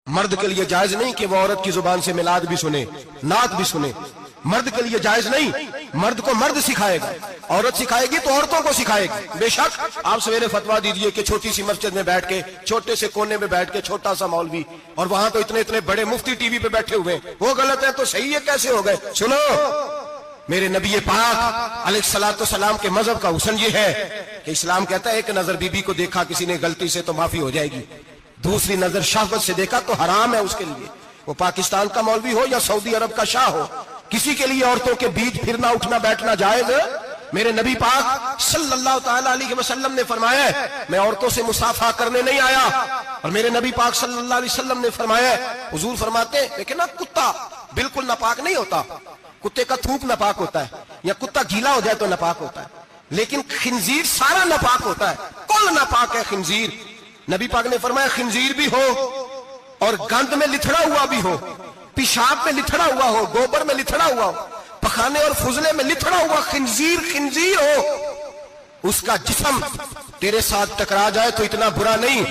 مرد کے لیے جائز نہیں کہ وہ عورت کی زبان سے میلاد بھی سنے، نعت بھی سنے. مرد کے لیے جائز نہیں. مرد کو مرد سکھائے گا، عورت سکھائے گی تو عورتوں کو سکھائے گی. بے شک آپ سویرے فتوا دیجئے کہ چھوٹی سی مسجد میں بیٹھ کے، چھوٹے سے کونے میں بیٹھ کے چھوٹا سا مولوی، اور وہاں تو اتنے بڑے مفتی ٹی وی پہ بیٹھے ہوئے، وہ غلط ہے تو صحیح ہے کیسے ہو گئے؟ سنو، میرے نبی پاک علیہ الصلوۃ والسلام کے مذہب کا حسن یہ ہے کہ اسلام کہتا ہے ایک نظر بی بی کو دیکھا کسی نے غلطی سے تو معافی ہو جائے گی، دوسری نظر شہوت سے دیکھا تو حرام ہے اس کے لیے. وہ پاکستان کا مولوی ہو یا سعودی عرب کا شاہ ہو، کسی کے لیے عورتوں کے بیچ پھرنا اٹھنا بیٹھنا جائز ہے؟ میرے نبی پاک صلی اللہ تعالی علیہ وسلم نے فرمایا ہے میں عورتوں سے مصافحہ کرنے نہیں آیا. اور میرے نبی پاک صلی اللہ علیہ وسلم نے فرمایا ہے، حضور فرماتے ہیں لیکن نا کتا بالکل ناپاک نہیں ہوتا، کتے کا تھوک ناپاک ہوتا ہے، یا کتا گیلا ہو جائے تو ناپاک ہوتا ہے، لیکن خنزیر سارا ناپاک ہوتا ہے، کل ناپاک ہے خنزیر. نبی پاک نے فرمایا خنزیر بھی ہو اور گند میں لتھڑا ہوا بھی ہو، پیشاب میں لتھڑا ہوا ہو، گوبر میں لتھڑا ہوا ہو، پخانے اور فضلے میں لتھڑا ہوا خنزیر ہو، اس کا جسم تیرے ساتھ ٹکرا جائے تو اتنا برا نہیں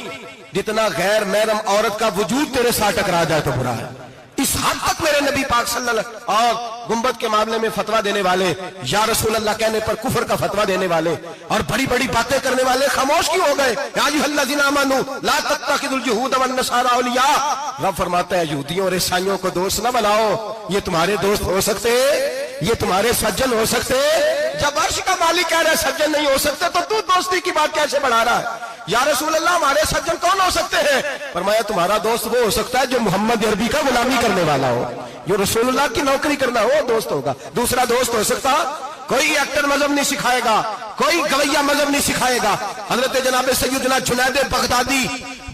جتنا غیر محرم عورت کا وجود تیرے ساتھ ٹکرا جائے تو برا ہے. اس حد تک میرے نبی پاک صلی اللہ علیہ وسلم. اور گنبد کے معاملے میں فتویٰ دینے والے، یا رسول اللہ کہنے پر کفر کا فتویٰ دینے والے اور بڑی بڑی باتیں کرنے والے خاموش کیوں ہو گئے؟ یا ایھا الذین آمنوا لا تتخذوا اليہود والنصارى اولیاء. رب فرماتا ہے یہودیوں اور عیسائیوں کو دوست نہ بناؤ، یہ تمہارے دوست ہو سکتے، یہ تمہارے سجن ہو سکتے. جب عرش کا مالک کہہ رہا ہے سجن نہیں ہو سکتے تو دوستی کی بات کیسے بڑھا رہا ہے؟ یا رسول اللہ ہمارے سجن کون ہو سکتے ہیں؟ فرمایا تمہارا دوست وہ ہو سکتا ہے جو محمد عربی کا غلامی کرنے والا ہو، جو رسول اللہ کی نوکری کرنا ہو دوست ہوگا. دوسرا دوست ہو سکتا؟ کوئی ایکٹر مذہب نہیں سکھائے گا، کوئی گویہ مذہب نہیں سکھائے گا. حضرت جناب سیدنا جنید بغدادی،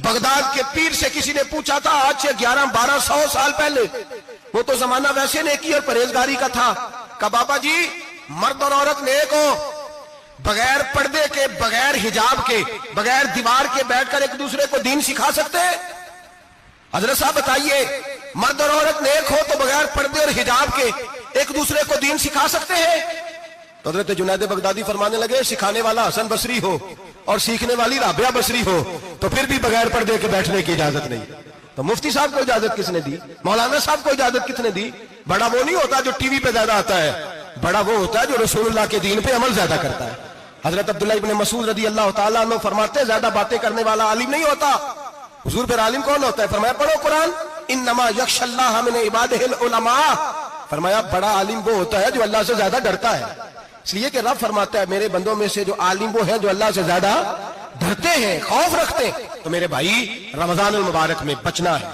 بغداد کے پیر سے کسی نے پوچھا تھا آج سے 1100-1200 سال پہلے، وہ تو زمانہ ویسے نیکی اور پرہیزگاری کا تھا، کہ بابا جی مرد اور عورت نیک ہو، بغیر پردے کے، بغیر حجاب کے، بغیر دیوار کے بیٹھ کر ایک دوسرے کو دین سکھا سکتے ہیں؟ حضرت صاحب بتائیے، مرد اور عورت نیک ہو تو بغیر پردے اور حجاب کے ایک دوسرے کو دین سکھا سکتے ہیں؟ تو حضرت جنید بغدادی فرمانے لگے سکھانے والا حسن بصری ہو اور سیکھنے والی رابعہ بصری ہو تو پھر بھی بغیر پردے کے بیٹھنے کی اجازت نہیں. تو مفتی صاحب کو اجازت کس نے دی؟ مولانا صاحب کو اجازت کس نے دی؟ بڑا وہ نہیں ہوتا جو ٹی وی پہ زیادہ آتا ہے، بڑا وہ ہوتا ہے جو رسول اللہ کے دین پہ عمل زیادہ کرتا ہے. حضرت عبداللہ ابن مسعود رضی اللہ تعالیٰ عنہ فرماتے ہیں زیادہ باتیں کرنے والا عالم نہیں ہوتا. حضور پھر عالم کون ہوتا ہے؟ فرمایا پڑھو قرآن، انما یخشی اللہ من عبادہ العلماء. فرمایا بڑا عالم وہ ہوتا ہے جو اللہ سے زیادہ ڈرتا ہے. اس لیے کہ رب فرماتا ہے میرے بندوں میں سے جو عالم وہ ہیں جو اللہ سے زیادہ ڈرتے ہیں، خوف رکھتے ہیں. تو میرے بھائی رمضان المبارک میں بچنا ہے.